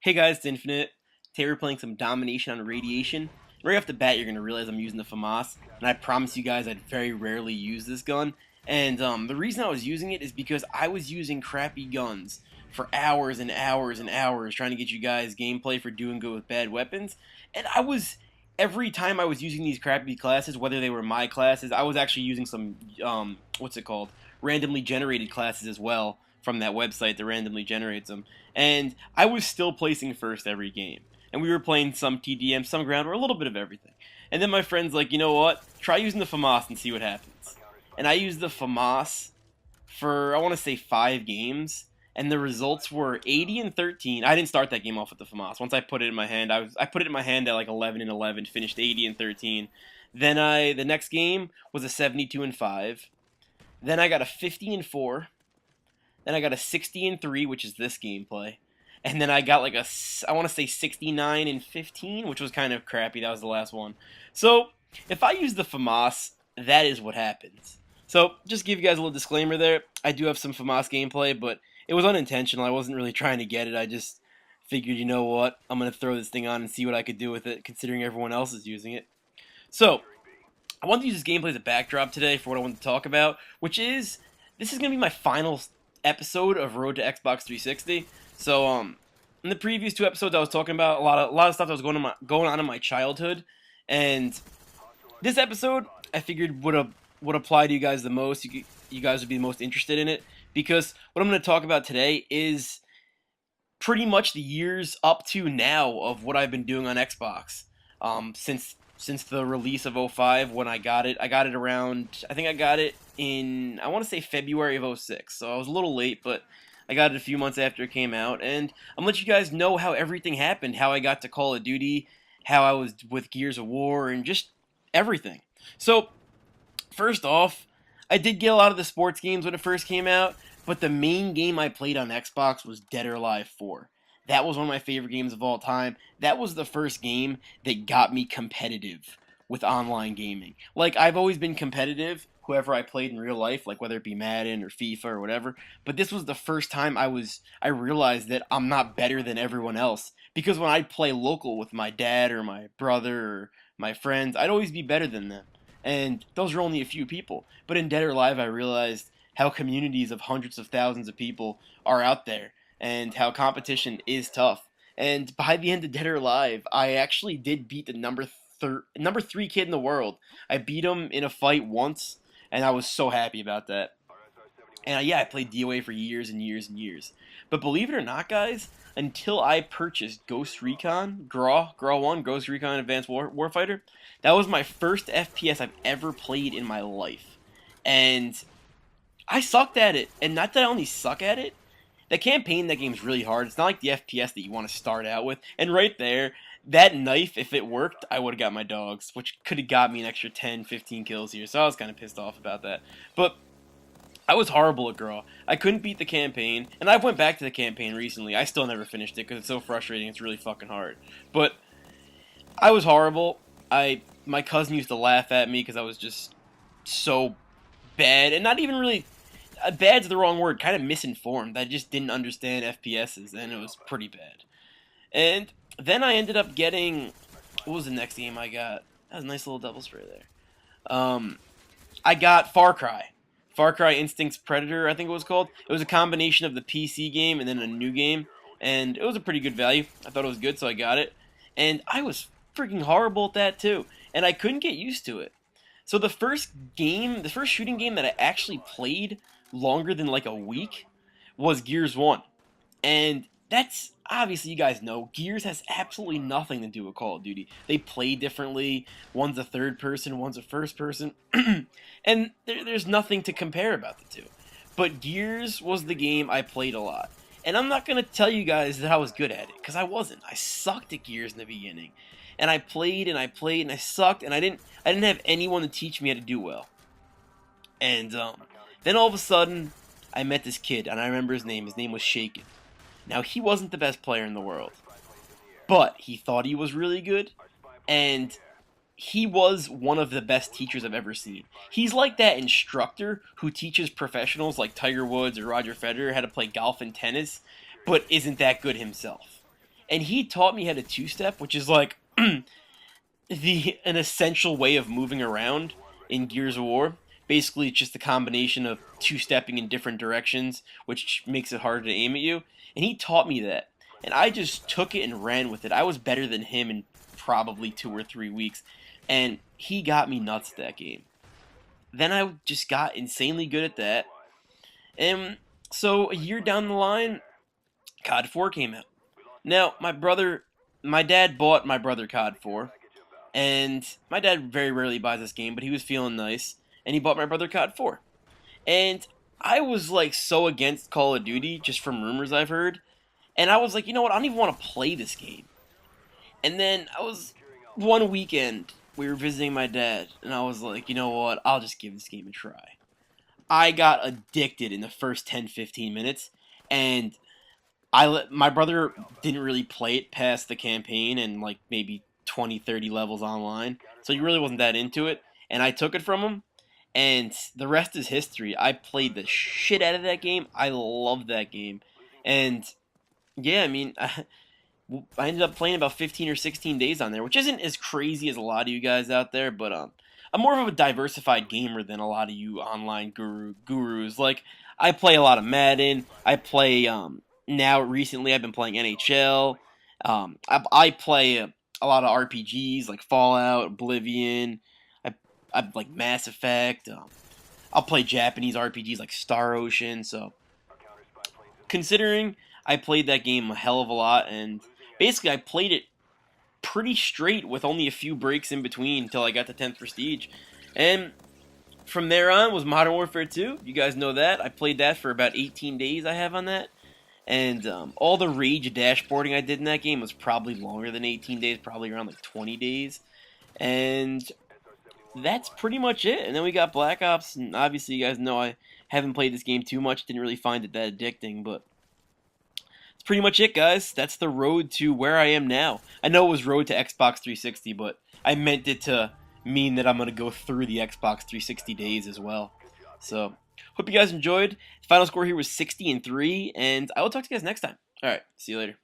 Hey guys, it's Infinite. Today we're playing some Domination on Radiation. Right off the bat, you're going to realize I'm using the FAMAS, and I promise you guys I'd very rarely use this gun. And the reason I was using it is because I was using crappy guns for hours and hours and hours trying to get you guys gameplay for doing good with bad weapons. And every time I was using these crappy classes, whether they were my classes, I was actually using some, what's it called, randomly generated classes as well from that website that randomly generates them. And I was still placing first every game. And we were playing some TDM, some ground, or a little bit of everything. And then my friend's like, you know what? Try using the FAMAS and see what happens. And I used the FAMAS for, I want to say, 5 games. And the results were 80 and 13. I didn't start that game off with the FAMAS. Once I put it in my hand, I put it in my hand at like 11 and 11, finished 80 and 13. Then the next game was a 72 and 5. Then I got a 50 and 4. Then I got a 60 and 3, which is this gameplay. And then I got like I want to say 69 and 15, which was kind of crappy. That was the last one. So, if I use the FAMAS, that is what happens. So, just give you guys a little disclaimer there. I do have some FAMAS gameplay, but it was unintentional. I wasn't really trying to get it. I just figured, you know what? I'm going to throw this thing on and see what I could do with it, considering everyone else is using it. So, I want to use this gameplay as a backdrop today for what I want to talk about, which is, this is going to be my final episode of Road to Xbox 360. So, in the previous 2 episodes, I was talking about a lot of stuff that was going on in my childhood, and this episode I figured would apply to you guys the most. You guys would be the most interested in it, because what I'm going to talk about today is pretty much the years up to now of what I've been doing on Xbox since the release of 05 when I got it. I got it around, I think I got it in, I want to say February of 06, so I was a little late, but I got it a few months after it came out, and I'm going to let you guys know how everything happened, how I got to Call of Duty, how I was with Gears of War, and just everything. So, first off, I did get a lot of the sports games when it first came out, but the main game I played on Xbox was Dead or Alive 4. That was one of my favorite games of all time. That was the first game that got me competitive with online gaming. Like, I've always been competitive, whoever I played in real life, like whether it be Madden or FIFA or whatever, but this was the first time I realized that I'm not better than everyone else. Because when I'd play local with my dad or my brother or my friends, I'd always be better than them. And those are only a few people. But in Dead or Alive, I realized how communities of hundreds of thousands of people are out there, and how competition is tough. And by the end of Dead or Alive, I actually did beat the number 3 kid in the world. I beat him in a fight once, and I was so happy about that. And yeah, I played DOA for years and years and years. But believe it or not, guys, until I purchased Ghost Recon, GRAW 1, Ghost Recon Advanced Warfighter, that was my first FPS I've ever played in my life. And I sucked at it. And not that I only suck at it, the campaign in that game is really hard. It's not like the FPS that you want to start out with. And right there, that knife, if it worked, I would have got my dogs, which could have got me an extra 10, 15 kills here. So I was kind of pissed off about that. But I was horrible at GRAW. I couldn't beat the campaign, and I went back to the campaign recently. I still never finished it because it's so frustrating. It's really fucking hard. But I was horrible. My cousin used to laugh at me because I was just so bad, and not even really bad's the wrong word, kind of misinformed. I just didn't understand FPSs, and it was pretty bad. And then I ended up getting, what was the next game I got? That was a nice little double spray there. I got Far Cry. Far Cry Instincts Predator, I think it was called. It was a combination of the PC game and then a new game, and it was a pretty good value. I thought it was good, so I got it. And I was freaking horrible at that too, and I couldn't get used to it. So the first shooting game that I actually played longer than like a week was Gears 1. And that's, obviously you guys know, Gears has absolutely nothing to do with Call of Duty. They play differently. One's a third person, one's a first person. And there's nothing to compare about the two. But Gears was the game I played a lot. And I'm not going to tell you guys that I was good at it, because I wasn't. I sucked at Gears in the beginning. And I played and I played and I sucked, and I didn't have anyone to teach me how to do well. And then all of a sudden, I met this kid, and I remember his name. His name was Shaken. Now, he wasn't the best player in the world, but he thought he was really good, and he was one of the best teachers I've ever seen. He's like that instructor who teaches professionals like Tiger Woods or Roger Federer how to play golf and tennis, but isn't that good himself. and he taught me how to two-step, which is like an essential way of moving around in Gears of War. Basically, it's just a combination of two-stepping in different directions, which makes it harder to aim at you. And he taught me that, and I just took it and ran with it. I was better than him in probably 2 or 3 weeks, and he got me nuts at that game. Then I just got insanely good at that, and so a year down the line, COD 4 came out. Now, my dad bought my brother COD 4, and my dad very rarely buys this game, but he was feeling nice, and he bought my brother COD 4. And I was like so against Call of Duty just from rumors I've heard, and I was like, you know what, I don't even want to play this game. And then one weekend, we were visiting my dad, and I was like, you know what, I'll just give this game a try. I got addicted in the first 10-15 minutes, and my brother didn't really play it past the campaign and like maybe 20-30 levels online, so he really wasn't that into it, and I took it from him, and the rest is history. I played the shit out of that game. I loved that game, and yeah, I mean, I ended up playing about 15 or 16 days on there, which isn't as crazy as a lot of you guys out there, but I'm more of a diversified gamer than a lot of you online gurus. Like, I play a lot of Madden. I play now recently I've been playing NHL. I play a lot of RPGs like Fallout, Oblivion. I like Mass Effect. I'll play Japanese RPGs like Star Ocean. So considering I played that game a hell of a lot, and basically I played it pretty straight with only a few breaks in between until I got to 10th Prestige. And from there on was Modern Warfare 2. You guys know that. I played that for about 18 days I have on that. And all the rage dashboarding I did in that game was probably longer than 18 days, probably around like 20 days. And that's pretty much it. And then we got Black Ops, and obviously you guys know I haven't played this game too much, didn't really find it that addicting, but that's pretty much it, guys. That's the road to where I am now. I know it was road to Xbox 360, but I meant it to mean that I'm going to go through the Xbox 360 days as well. So, hope you guys enjoyed. The final score here was 60-3, and I will talk to you guys next time. Alright, see you later.